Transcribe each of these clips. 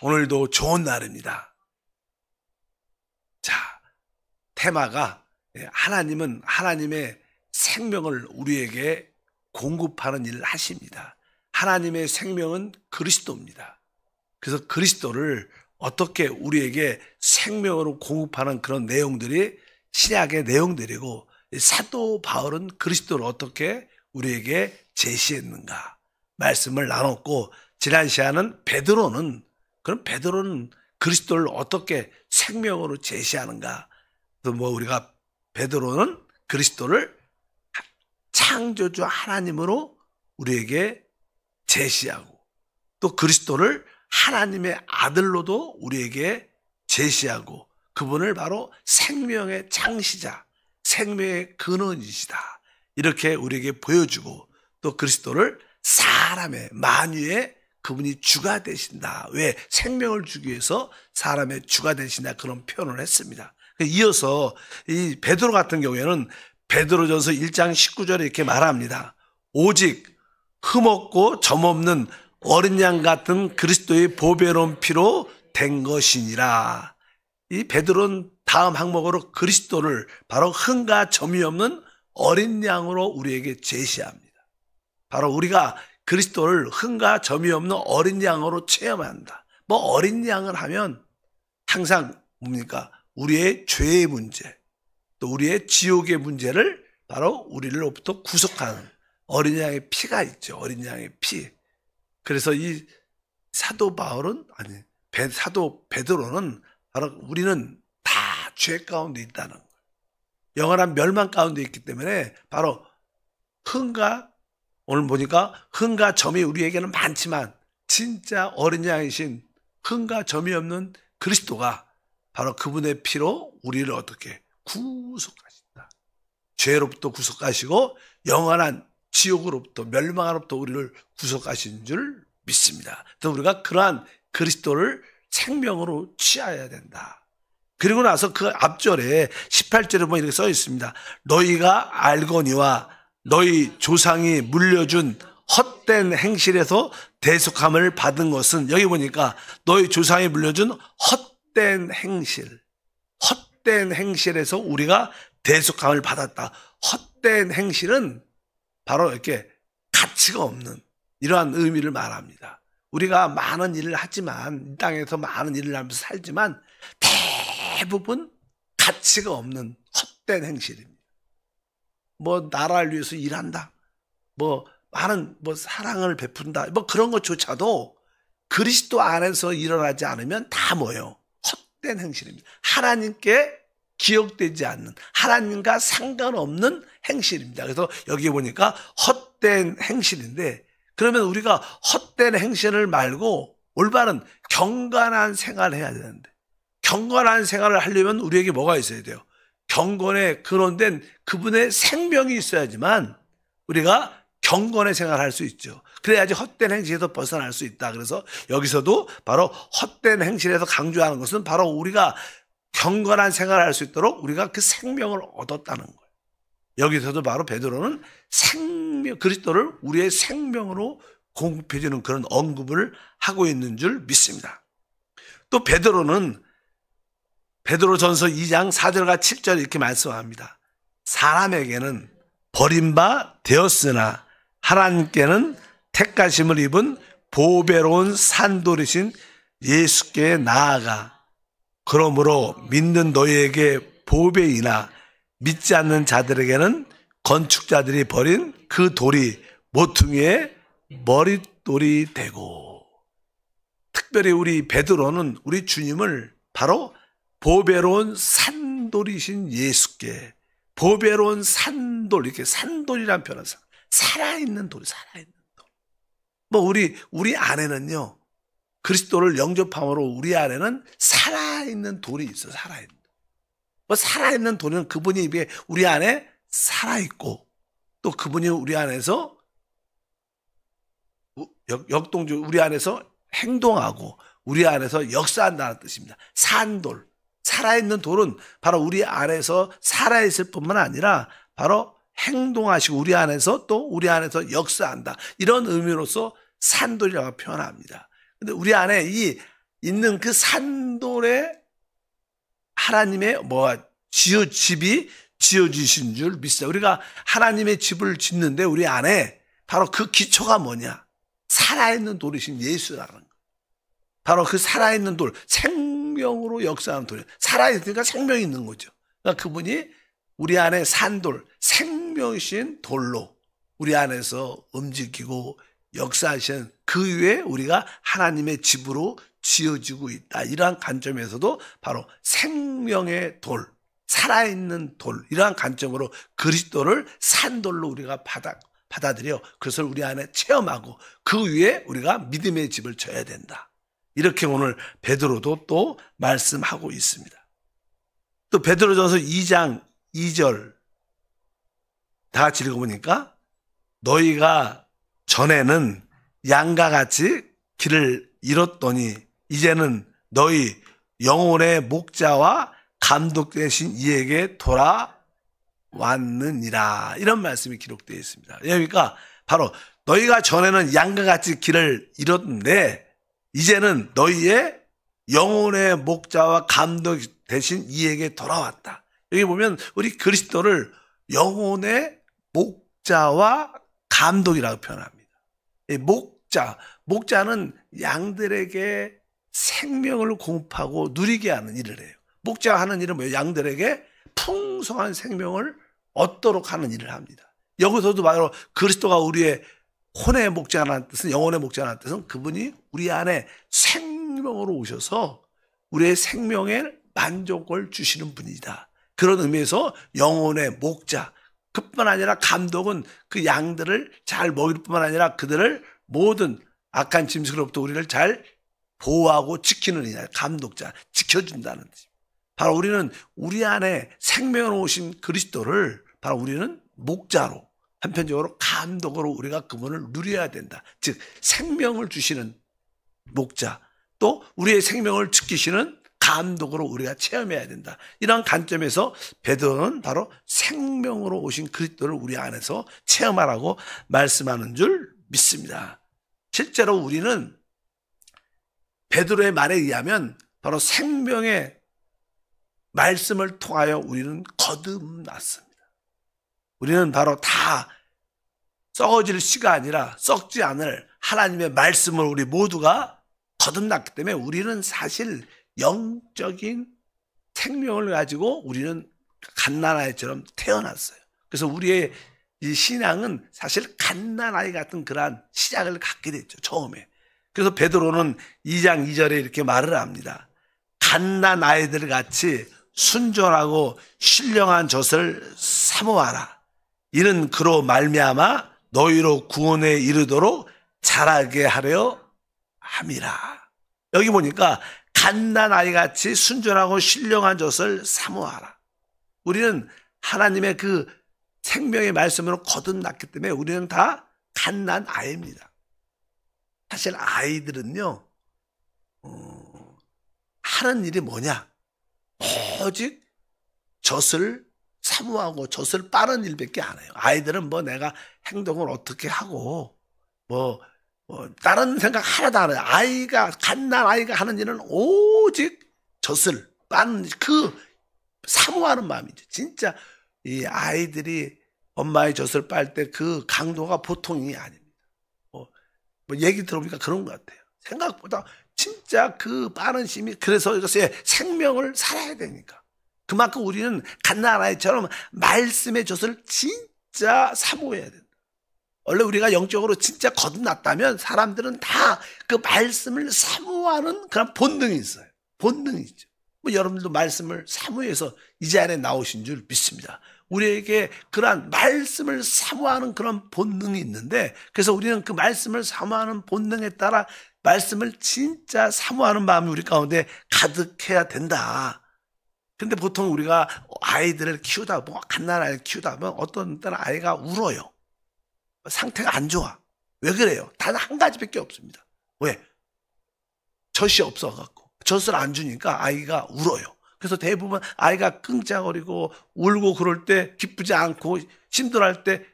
오늘도 좋은 날입니다. 자, 테마가 하나님은 하나님의 생명을 우리에게 공급하는 일을 하십니다. 하나님의 생명은 그리스도입니다. 그래서 그리스도를 어떻게 우리에게 생명으로 공급하는 그런 내용들이 신약의 내용들이고, 사도 바울은 그리스도를 어떻게 우리에게 제시했는가 말씀을 나눴고, 지난 시간은 베드로는 그리스도를 어떻게 생명으로 제시하는가. 또 우리가 베드로는 그리스도를 창조주 하나님으로 우리에게 제시하고, 또 그리스도를 하나님의 아들로도 우리에게 제시하고, 그분을 바로 생명의 창시자, 생명의 근원이시다, 이렇게 우리에게 보여주고, 또 그리스도를 사람의 만유의 그분이 주가 되신다. 왜? 생명을 주기 위해서 사람의 주가 되신다, 그런 표현을 했습니다. 이어서 이 베드로 같은 경우에는 베드로전서 1장 19절에 이렇게 말합니다. 오직 흠없고 점없는 어린 양 같은 그리스도의 보배로운 피로 된 것이니라. 이 베드로는 다음 항목으로 그리스도를 바로 흠과 점이 없는 어린 양으로 우리에게 제시합니다. 바로 우리가 그리스도를 흠과 점이 없는 어린 양으로 체험한다. 어린 양을 하면 항상 뭡니까? 우리의 죄의 문제, 또 우리의 지옥의 문제를 바로 우리로부터 구속하는 어린 양의 피가 있죠. 어린 양의 피. 그래서 이 사도 베드로는 바로 우리는 다 죄 가운데 있다는 거예요. 영원한 멸망 가운데 있기 때문에 바로 오늘 보니까 흠과 점이 우리에게는 많지만 진짜 어린 양이신 흠과 점이 없는 그리스도가 바로 그분의 피로 우리를 어떻게 구속하신다. 죄로부터 구속하시고 영원한 지옥으로부터, 멸망으로부터 우리를 구속하신 줄 믿습니다. 그래서 우리가 그러한 그리스도를 생명으로 취하여야 된다. 그리고 나서 그 앞절에 18절에 보면 이렇게 써 있습니다. 너희가 알거니와 너희 조상이 물려준 헛된 행실에서 대속함을 받은 것은, 여기 보니까 너희 조상이 물려준 헛된 행실에서 우리가 대속함을 받았다. 헛된 행실은 바로 이렇게 가치가 없는 이러한 의미를 말합니다. 우리가 많은 일을 하지만, 이 땅에서 많은 일을 하면서 살지만 대부분 가치가 없는 헛된 행실입니다. 나라를 위해서 일한다, 많은 사랑을 베푼다, 그런 것조차도 그리스도 안에서 일어나지 않으면 다 뭐예요? 헛된 행실입니다. 하나님께 기억되지 않는, 하나님과 상관없는 행실입니다. 그래서 여기 보니까 헛된 행실인데, 그러면 우리가 헛된 행실을 말고 올바른 경건한 생활을 해야 되는데, 경건한 생활을 하려면 우리에게 뭐가 있어야 돼요? 경건에 근원된 그분의 생명이 있어야지만 우리가 경건의 생활을 할 수 있죠. 그래야지 헛된 행실에서 벗어날 수 있다. 그래서 여기서도 바로 헛된 행실에서 강조하는 것은 바로 우리가 경건한 생활을 할 수 있도록 우리가 그 생명을 얻었다는 거예요. 여기서도 바로 베드로는 그리스도를 우리의 생명으로 공급해주는 그런 언급을 하고 있는 줄 믿습니다. 또 베드로는 베드로전서 2장 4절과 7절 이렇게 말씀합니다. 사람에게는 버림바 되었으나 하나님께는 택하심을 입은 보배로운 산돌이신 예수께 나아가, 그러므로 믿는 너희에게 보배이나 믿지 않는 자들에게는 건축자들이 버린 그 돌이 모퉁이의 머릿돌이 되고. 특별히 우리 베드로는 우리 주님을 바로 보배로운 산돌이신 예수께, 보배로운 산돌, 이렇게 산돌이란 표현을 써요. 살아있는 돌, 살아있는 돌. 우리 안에는요, 그리스도를 영접함으로 우리 안에는 살아있는 돌이 있어, 살아있는 돌. 살아있는 돌은 그분이 우리 안에 살아있고, 또 그분이 우리 안에서 역동적으로 우리 안에서 행동하고 우리 안에서 역사한다는 뜻입니다. 산돌, 살아있는 돌은 바로 우리 안에서 살아있을 뿐만 아니라 바로 행동하시고 우리 안에서 또 우리 안에서 역사한다, 이런 의미로서 산돌이라고 표현합니다. 근데 우리 안에 이 있는 그 산돌에 하나님의 집이 지어주신 줄 믿습니다. 우리가 하나님의 집을 짓는데 우리 안에 바로 그 기초가 뭐냐? 살아있는 돌이신 예수라는 거. 바로 그 살아있는 돌, 생명으로 역사하는 돌. 살아있으니까 생명이 있는 거죠. 그러니까 그분이 우리 안에 산돌, 생명이신 돌로 우리 안에서 움직이고 역사하시는 그 위에 우리가 하나님의 집으로 지어지고 있다. 이러한 관점에서도 바로 생명의 돌, 살아있는 돌, 이러한 관점으로 그리스도를 산돌로 우리가 받아들여 그것을 우리 안에 체험하고 그 위에 우리가 믿음의 집을 져야 된다. 이렇게 오늘 베드로도 또 말씀하고 있습니다. 또 베드로전서 2장 2절 다 같이 읽어보니까 너희가 전에는 양과 같이 길을 잃었더니 이제는 너희 영혼의 목자와 감독 되신 이에게 돌아왔느니라. 이런 말씀이 기록되어 있습니다. 그러니까 바로 너희가 전에는 양과 같이 길을 잃었는데 이제는 너희의 영혼의 목자와 감독 되신 이에게 돌아왔다. 여기 보면 우리 그리스도를 영혼의 목자와 감독이라고 표현합니다. 목자는 양들에게 생명을 공급하고 누리게 하는 일을 해요. 목자가 하는 일은 뭐예요? 양들에게 풍성한 생명을 얻도록 하는 일을 합니다. 여기서도 바로 그리스도가 우리의 혼의 목자라는 뜻은, 영혼의 목자라는 뜻은 그분이 우리 안에 생명으로 오셔서 우리의 생명에 만족을 주시는 분이다. 그런 의미에서 영혼의 목자, 그뿐만 아니라 감독은 그 양들을 잘 먹일 뿐만 아니라 그들을 모든 악한 짐승으로부터 우리를 잘 보호하고 지키는 이냐, 감독자, 지켜준다는 뜻입니다. 바로 우리는 우리 안에 생명으로 오신 그리스도를 바로 우리는 목자로, 한편적으로 감독으로 우리가 그분을 누려야 된다. 즉 생명을 주시는 목자, 또 우리의 생명을 지키시는 감독으로 우리가 체험해야 된다. 이런 관점에서 베드로는 바로 생명으로 오신 그리스도를 우리 안에서 체험하라고 말씀하는 줄 믿습니다. 실제로 우리는 베드로의 말에 의하면 바로 생명의 말씀을 통하여 우리는 거듭났습니다. 우리는 바로 다 썩어질 씨가 아니라 썩지 않을 하나님의 말씀을 우리 모두가 거듭났기 때문에 우리는 사실 영적인 생명을 가지고 우리는 갓난아이처럼 태어났어요. 그래서 우리의 이 신앙은 사실 갓난아이 같은 그러한 시작을 갖게 됐죠, 처음에. 그래서 베드로는 2장 2절에 이렇게 말을 합니다. 갓난아이들 같이 순전하고 신령한 젖을 사모하라. 이는 그로 말미암아 너희로 구원에 이르도록 자라게 하려 함이라. 여기 보니까 갓난아이같이 순전하고 신령한 젖을 사모하라. 우리는 하나님의 그 생명의 말씀으로 거듭났기 때문에 우리는 다 갓난아이입니다. 사실 아이들은요, 하는 일이 뭐냐? 오직 젖을 사모하고 젖을 빠른 일밖에 안 해요. 아이들은 뭐 내가 행동을 어떻게 하고 다른 생각 하나도 안 해요. 갓난아이가 하는 일은 오직 젖을 빠는 그 사모하는 마음이죠. 진짜 이 아이들이 엄마의 젖을 빨 때 그 강도가 보통이 아닙니다. 얘기 들어보니까 그런 것 같아요. 생각보다 진짜 그 빠른 힘이, 그래서 이것의 생명을 살아야 되니까. 그만큼 우리는 갓난아이처럼 말씀의 젖을 진짜 사모해야 된다. 원래 우리가 영적으로 진짜 거듭났다면 사람들은 다 그 말씀을 사모하는 그런 본능이 있어요. 본능이 있죠. 여러분들도 말씀을 사모해서 이 자리에 나오신 줄 믿습니다. 우리에게 그러한 말씀을 사모하는 그런 본능이 있는데, 그래서 우리는 그 말씀을 사모하는 본능에 따라 말씀을 진짜 사모하는 마음이 우리 가운데 가득해야 된다. 근데 보통 우리가 아이들을 키우다 보면, 갓난아이를 키우다 보면 어떤 때는 아이가 울어요. 상태가 안 좋아. 왜 그래요? 단 한 가지밖에 없습니다. 왜? 젖이 없어갖고. 젖을 안 주니까 아이가 울어요. 그래서 대부분 아이가 끙짝거리고 울고 그럴 때, 기쁘지 않고 힘들어할 때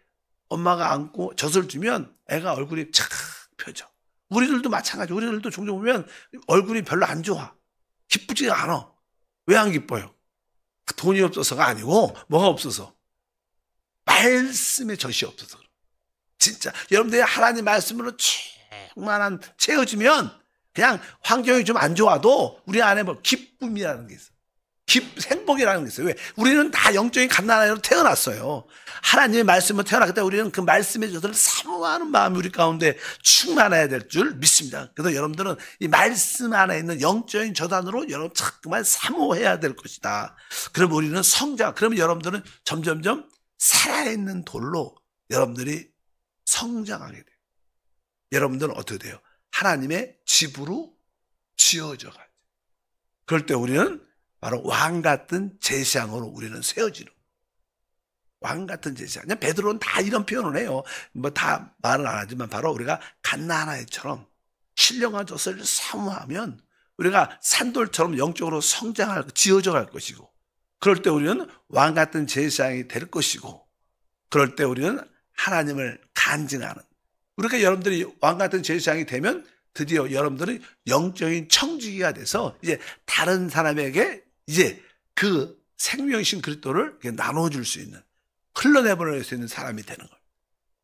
엄마가 안고 젖을 주면 애가 얼굴이 착 펴져. 우리들도 마찬가지. 우리들도 종종 보면 얼굴이 별로 안 좋아. 기쁘지가 않아. 왜 안 기뻐요? 돈이 없어서가 아니고 뭐가 없어서? 말씀의 젖이 없어서. 진짜 여러분들이 하나님 말씀으로 충만한 채워지면 그냥 환경이 좀 안 좋아도 우리 안에 뭐 기쁨이라는 게 있어요. 행복이라는 게 있어요. 왜? 우리는 다 영적인 갓난아이로 태어났어요. 하나님의 말씀으로 태어났기 때문에 우리는 그 말씀의 젖을 사모하는 마음이 우리 가운데 충만해야 될 줄 믿습니다. 그래서 여러분들은 이 말씀 안에 있는 영적인 젖안으로 여러분 자꾸만 사모해야 될 것이다. 그럼 우리는 그러면 여러분들은 점점점 살아있는 돌로 여러분들이 성장하게 돼요. 여러분들은 어떻게 돼요? 하나님의 집으로 지어져 가요. 그럴 때 우리는 바로 왕 같은 제사장으로 우리는 세워지는 거예요. 왕 같은 제사장. 베드로는 다 이런 표현을 해요. 뭐 다 말은 안 하지만 바로 우리가 갓난아이처럼 신령한 젖을 사모하면 우리가 산돌처럼 영적으로 지어져 갈 것이고, 그럴 때 우리는 왕 같은 제사장이 될 것이고, 그럴 때 우리는 하나님을 간증하는, 우리가 여러분들이 왕 같은 제사장이 되면 드디어 여러분들이 영적인 청지기가 돼서 이제 다른 사람에게 이제 그 생명이신 그리스도를 나눠줄 수 있는, 흘러내보낼 수 있는 사람이 되는 거예요.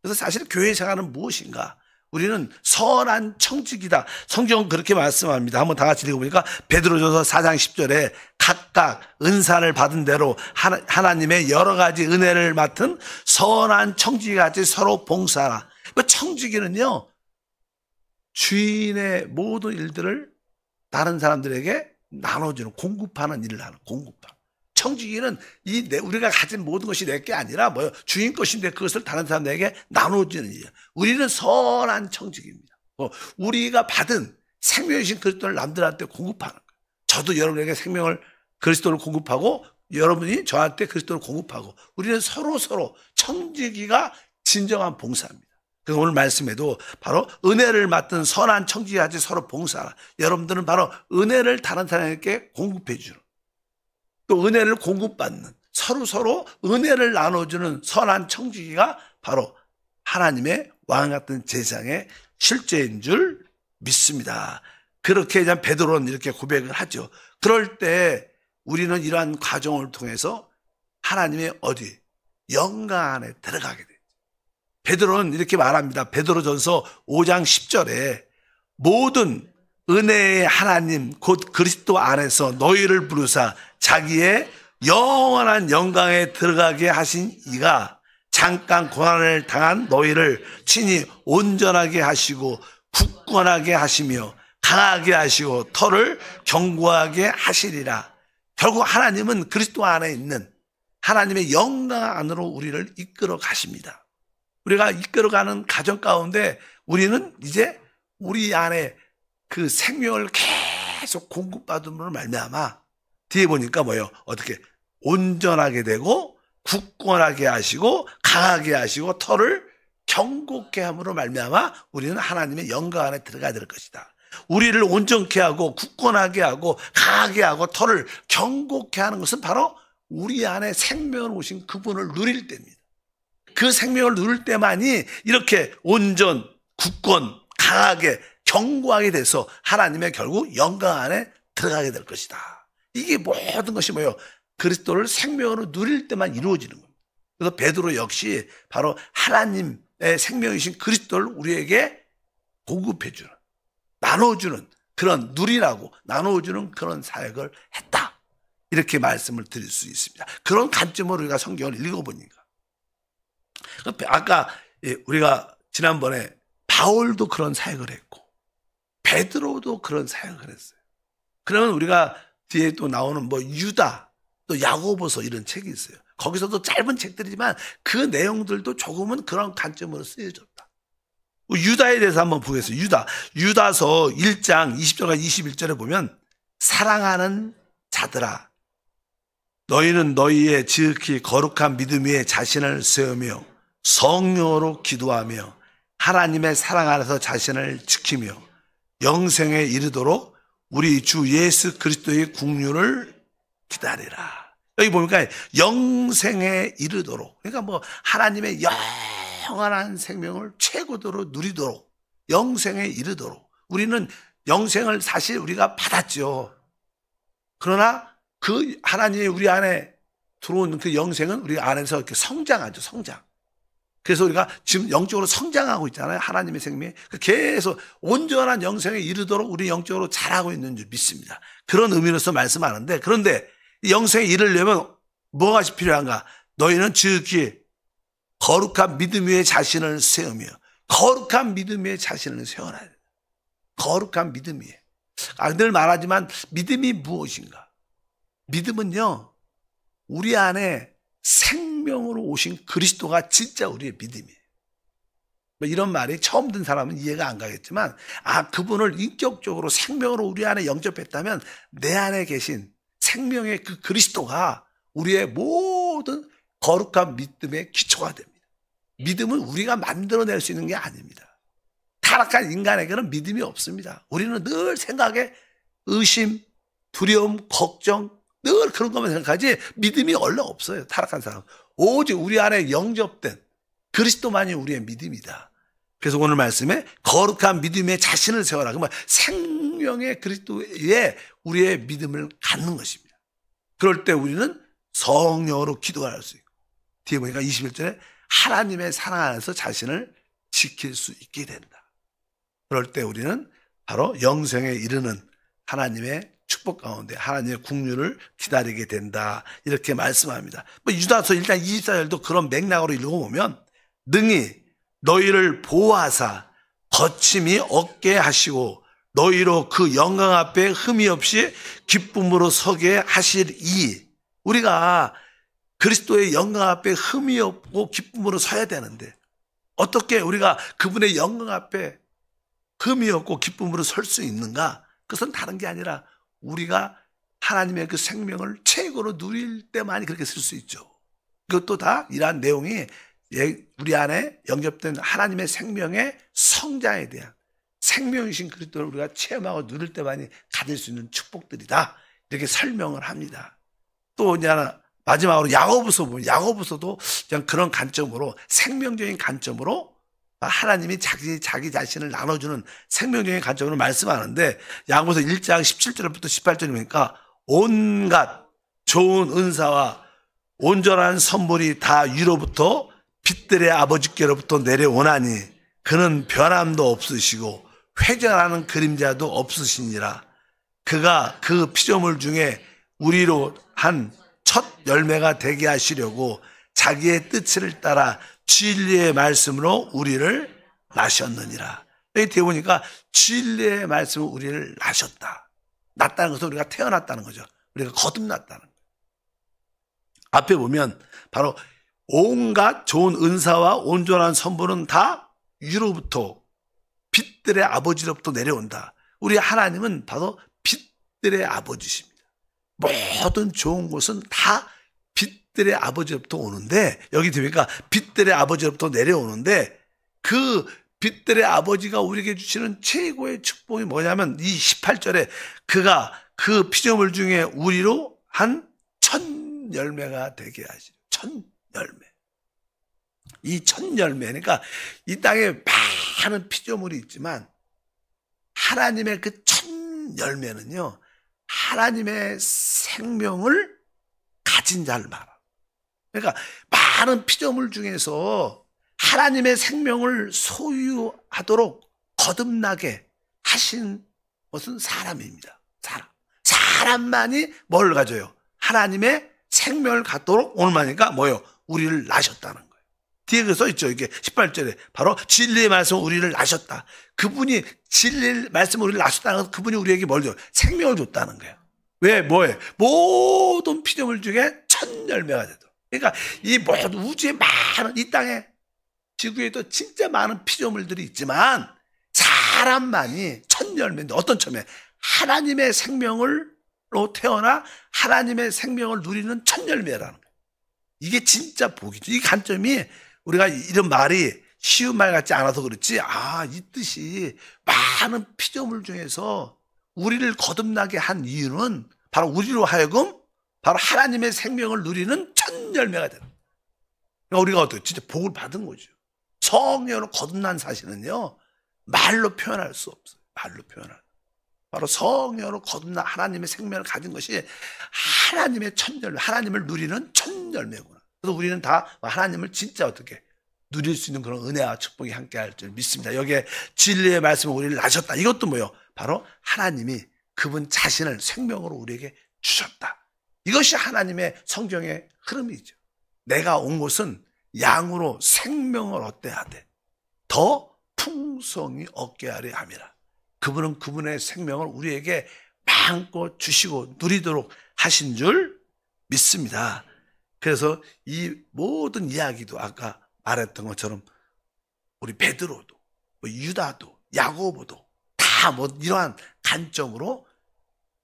그래서 사실 교회 생활은 무엇인가? 우리는 선한 청지기다. 성경은 그렇게 말씀합니다. 한번 다 같이 읽어보니까 베드로전서 4장 10절에 각각 은사를 받은 대로 하나님의 여러 가지 은혜를 맡은 선한 청지기같이 서로 봉사하라. 청지기는요, 주인의 모든 일들을 다른 사람들에게 나눠주는, 공급하는 일을 하는, 공급하는. 청지기는 우리가 가진 모든 것이 내 게 아니라 주인 것인데 그것을 다른 사람들에게 나눠주는 일이에요. 우리는 선한 청지기입니다. 우리가 받은 생명이신 그리스도를 남들한테 공급하는 거예요. 저도 여러분에게 그리스도를 공급하고 여러분이 저한테 그리스도를 공급하고, 우리는 서로 청지기가 진정한 봉사입니다. 그래서 오늘 말씀에도 바로 은혜를 맡은 선한 청지기같이 서로 봉사하라. 여러분들은 바로 은혜를 다른 사람에게 공급해 주는, 또 은혜를 공급받는, 서로 은혜를 나눠주는 선한 청지기가 바로 하나님의 왕 같은 제사장의 실제인 줄 믿습니다. 그렇게 베드로는 이렇게 고백을 하죠. 그럴 때 우리는 이러한 과정을 통해서 하나님의 영광 안에 들어가게 돼요. 베드로는 이렇게 말합니다. 베드로전서 5장 10절에 모든 은혜의 하나님 곧 그리스도 안에서 너희를 부르사 자기의 영원한 영광에 들어가게 하신 이가 잠깐 고난을 당한 너희를 친히 온전하게 하시고 굳건하게 하시며 강하게 하시고 털을 견고하게 하시리라. 결국 하나님은 그리스도 안에 있는 하나님의 영광 안으로 우리를 이끌어 가십니다. 우리가 이끌어가는 가정 가운데 우리는 이제 우리 안에 그 생명을 계속 공급받음으로 말미암아 뒤에 보니까 어떻게 온전하게 되고 굳건하게 하시고 강하게 하시고 털을 견고케 함으로 말미암아 우리는 하나님의 영광 안에 들어가야 될 것이다. 우리를 온전케 하고 굳건하게 하고 강하게 하고 털을 견고케 하는 것은 바로 우리 안에 생명을 오신 그분을 누릴 때입니다. 그 생명을 누릴 때만이 이렇게 온전, 굳건, 강하게, 견고하게 돼서 하나님의 결국 영광 안에 들어가게 될 것이다. 이게 모든 것이 그리스도를 생명으로 누릴 때만 이루어지는 겁니다. 그래서 베드로 역시 바로 하나님의 생명이신 그리스도를 우리에게 공급해주는, 나눠주는 그런, 누리라고 나눠주는 그런 사역을 했다. 이렇게 말씀을 드릴 수 있습니다. 그런 관점으로 우리가 성경을 읽어보니까. 아까 우리가 지난번에 바울도 그런 사역을 했고 베드로도 그런 사역을 했어요. 그러면 우리가 뒤에 또 나오는 유다, 또 야고보서 이런 책이 있어요. 거기서도 짧은 책들이지만 그 내용들도 조금은 그런 관점으로 쓰여졌다. 유다에 대해서 한번 보겠습니다. 유다서 1장 20절과 21절에 보면 사랑하는 자들아 너희는 너희의 지극히 거룩한 믿음 위에 자신을 세우며 성령으로 기도하며 하나님의 사랑 안에서 자신을 지키며 영생에 이르도록 우리 주 예수 그리스도의 국류를 기다리라. 여기 보니까 영생에 이르도록, 그러니까 하나님의 영원한 생명을 최고도로 누리도록 영생에 이르도록. 우리는 영생을 사실 우리가 받았죠. 그러나 그 하나님이 우리 안에 들어온 그 영생은 우리 안에서 이렇게 성장하죠. 성장. 그래서 우리가 지금 영적으로 성장하고 있잖아요. 하나님의 생명이 계속 온전한 영생에 이르도록 우리 영적으로 자라고 있는 줄 믿습니다. 그런 의미로서 말씀하는데, 그런데 영생에 이르려면 뭐가 필요한가? 너희는 지극히 거룩한 믿음 위에 자신을 세우며, 거룩한 믿음 위에 자신을 세워놔야 돼요. 거룩한 믿음 위에. 늘 말하지만 믿음이 무엇인가? 믿음은요, 우리 안에 생명으로 오신 그리스도가 진짜 우리의 믿음이에요. 뭐 이런 말이 처음 듣는 사람은 이해가 안 가겠지만, 그분을 인격적으로 생명으로 우리 안에 영접했다면 내 안에 계신 생명의 그 그리스도가 우리의 모든 거룩한 믿음의 기초가 됩니다. 믿음은 우리가 만들어낼 수 있는 게 아닙니다. 타락한 인간에게는 믿음이 없습니다. 우리는 늘 생각에 의심, 두려움, 걱정, 늘 그런 것만 생각하지 믿음이 원래 없어요. 타락한 사람. 오직 우리 안에 영접된 그리스도만이 우리의 믿음이다. 그래서 오늘 말씀에 거룩한 믿음에 자신을 세워라. 그러면 생명의 그리스도에 우리의 믿음을 갖는 것입니다. 그럴 때 우리는 성령으로 기도할 수 있고, 뒤에 보니까 21절에 하나님의 사랑 안에서 자신을 지킬 수 있게 된다. 그럴 때 우리는 바로 영생에 이르는 하나님의 축복 가운데 하나님의 국류를 기다리게 된다. 이렇게 말씀합니다. 유다서 1장 24절도 그런 맥락으로 읽어보면, 능히 너희를 보호하사 거침이 없게 하시고 너희로 그 영광 앞에 흠이 없이 기쁨으로 서게 하시리이. 우리가 그리스도의 영광 앞에 흠이 없고 기쁨으로 서야 되는데, 어떻게 우리가 그분의 영광 앞에 흠이 없고 기쁨으로 설 수 있는가? 그것은 다른 게 아니라 우리가 하나님의 그 생명을 최고로 누릴 때만이 그렇게 쓸 수 있죠. 그것도 다 이러한 내용이 우리 안에 영접된 하나님의 생명의 성장에 대한, 생명이신 그리스도를 우리가 체험하고 누릴 때만이 가질 수 있는 축복들이다. 이렇게 설명을 합니다. 또 이제 하나 마지막으로 야고보서 보면, 야고보서도 그냥 그런 관점으로, 생명적인 관점으로 하나님이 자기 자신을 나눠주는 생명적인 관점으로 말씀하는데, 야고보서 1장 17절부터 18절에 보니까 온갖 좋은 은사와 온전한 선물이 다 위로부터 빛들의 아버지께로부터 내려오나니 그는 변함도 없으시고 회전하는 그림자도 없으시니라. 그가 그 피조물 중에 우리로 한 첫 열매가 되게 하시려고 자기의 뜻을 따라 진리의 말씀으로 우리를 낳으셨느니라. 여기 뒤에 보니까 진리의 말씀으로 우리를 낳으셨다. 낳았다는 것은 우리가 태어났다는 거죠. 우리가 거듭났다는 거예요. 앞에 보면 바로 온갖 좋은 은사와 온전한 선물은 다 위로부터, 빛들의 아버지로부터 내려온다. 우리 하나님은 바로 빛들의 아버지십니다. 모든 좋은 것은 다 빛들의 아버지로부터 오는데, 여기 보니까 빛들의 아버지로부터 내려오는데, 그 빛들의 아버지가 우리에게 주시는 최고의 축복이 뭐냐면 이 18절에 그가 그 피조물 중에 우리로 한 첫 열매가 되게 하시죠. 첫 열매. 이 첫 열매, 그러니까 이 땅에 많은 피조물이 있지만 하나님의 그 첫 열매는요, 하나님의 생명을 가진 자를 말합니다. 그러니까 많은 피조물 중에서 하나님의 생명을 소유하도록 거듭나게 하신 것은 사람입니다. 사람만이 뭘 가져요? 하나님의 생명을 갖도록 오늘 말이니까 뭐예요? 우리를 낳으셨다는 거예요. 뒤에 그 써있죠. 이게 18절에 바로 진리의 말씀으로 우리를 낳으셨다. 그분이 진리의 말씀으로 우리를 낳으셨다는 것은 그분이 우리에게 뭘 줘요? 생명을 줬다는 거예요. 왜? 뭐예요? 모든 피조물 중에 첫 열매가 되도록. 그러니까 이 모든 우주에 많은, 이 땅에 지구에도 진짜 많은 피조물들이 있지만 사람만이 첫 열매인데, 어떤 처음에 하나님의 생명으로 태어나 하나님의 생명을 누리는 첫 열매라는 거예요. 이게 진짜 복이죠. 이 관점이 우리가 이런 말이 쉬운 말 같지 않아서 그렇지, 이 뜻이 많은 피조물 중에서 우리를 거듭나게 한 이유는 바로 우리로 하여금 바로 하나님의 생명을 누리는 첫 열매가 되는 거예요. 그러니까 우리가 어떻게 진짜 복을 받은 거죠. 성령으로 거듭난 사실은요, 말로 표현할 수 없어요. 말로 표현할. 바로 성령으로 거듭나 하나님의 생명을 가진 것이 하나님의 첫 열매, 하나님을 누리는 첫 열매구나. 그래서 우리는 다 하나님을 진짜 어떻게 누릴 수 있는 그런 은혜와 축복이 함께할 줄 믿습니다. 여기에 진리의 말씀을 우리를 나셨다. 이것도 뭐예요? 바로 하나님이 그분 자신을 생명으로 우리에게 주셨다. 이것이 하나님의 성경의 흐름이죠. 내가 온 곳은 양으로 생명을 얻게 하되 더 풍성히 얻게 하려 함이라. 그분은 그분의 생명을 우리에게 마음껏 주시고 누리도록 하신 줄 믿습니다. 그래서 이 모든 이야기도 아까 말했던 것처럼 우리 베드로도 유다도 야고보도 다 이러한 관점으로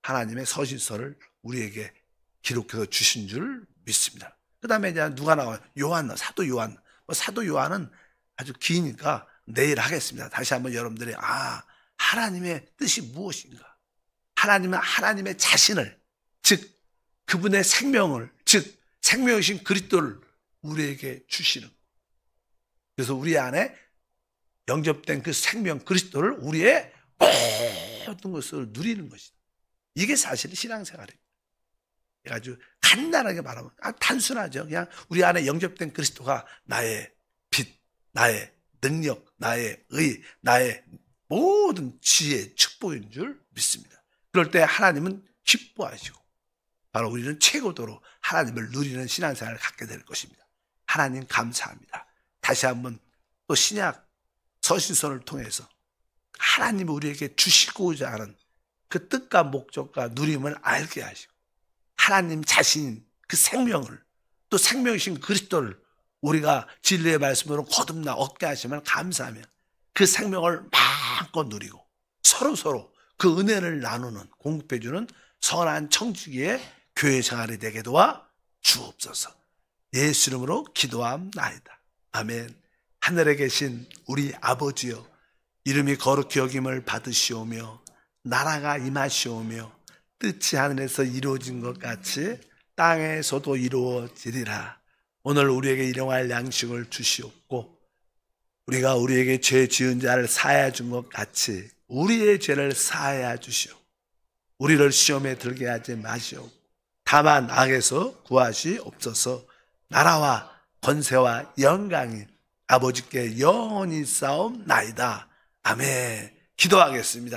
하나님의 서신서를 우리에게 기록해서 주신 줄 믿습니다. 그 다음에 이제 누가 나와요? 요한, 사도 요한. 사도 요한은 아주 기니까 내일 하겠습니다. 다시 한번 여러분들이 하나님의 뜻이 무엇인가? 하나님은 하나님의 자신을, 즉 그분의 생명을, 즉 생명이신 그리스도를 우리에게 주시는. 그래서 우리 안에 영접된 그 생명 그리스도를 우리의 모든 것을 누리는 것이다. 이게 사실 신앙생활입니다. 아주 간단하게 말하면 단순하죠. 그냥 우리 안에 영접된 그리스도가 나의 빛, 나의 능력, 나의 의, 나의 모든 지혜, 축복인 줄 믿습니다. 그럴 때 하나님은 기뻐하시고 바로 우리는 최고도로 하나님을 누리는 신앙생활을 갖게 될 것입니다. 하나님 감사합니다. 다시 한번 또 신약 서신서를 통해서 하나님이 우리에게 주시고자 하는 그 뜻과 목적과 누림을 알게 하시고 하나님 자신 그 생명을 또 생명이신 그리스도를 우리가 진리의 말씀으로 거듭나 얻게 하시면 감사하며 그 생명을 마음껏 누리고 서로 그 은혜를 나누는 공급해주는 선한 청지기의 교회 생활이 되게 도와 주옵소서. 예수 이름으로 기도함나이다. 아멘. 하늘에 계신 우리 아버지여, 이름이 거룩히 여김을 받으시오며 나라가 임하시오며 뜻이 하늘에서 이루어진 것 같이 땅에서도 이루어지리라. 오늘 우리에게 일용할 양식을 주시옵고 우리가 우리에게 죄 지은 자를 사하여 준 것 같이 우리의 죄를 사하여 주시오. 우리를 시험에 들게 하지 마시오. 다만 악에서 구하시옵소서. 나라와 권세와 영광이 아버지께 영원히 싸움나이다. 아멘. 기도하겠습니다.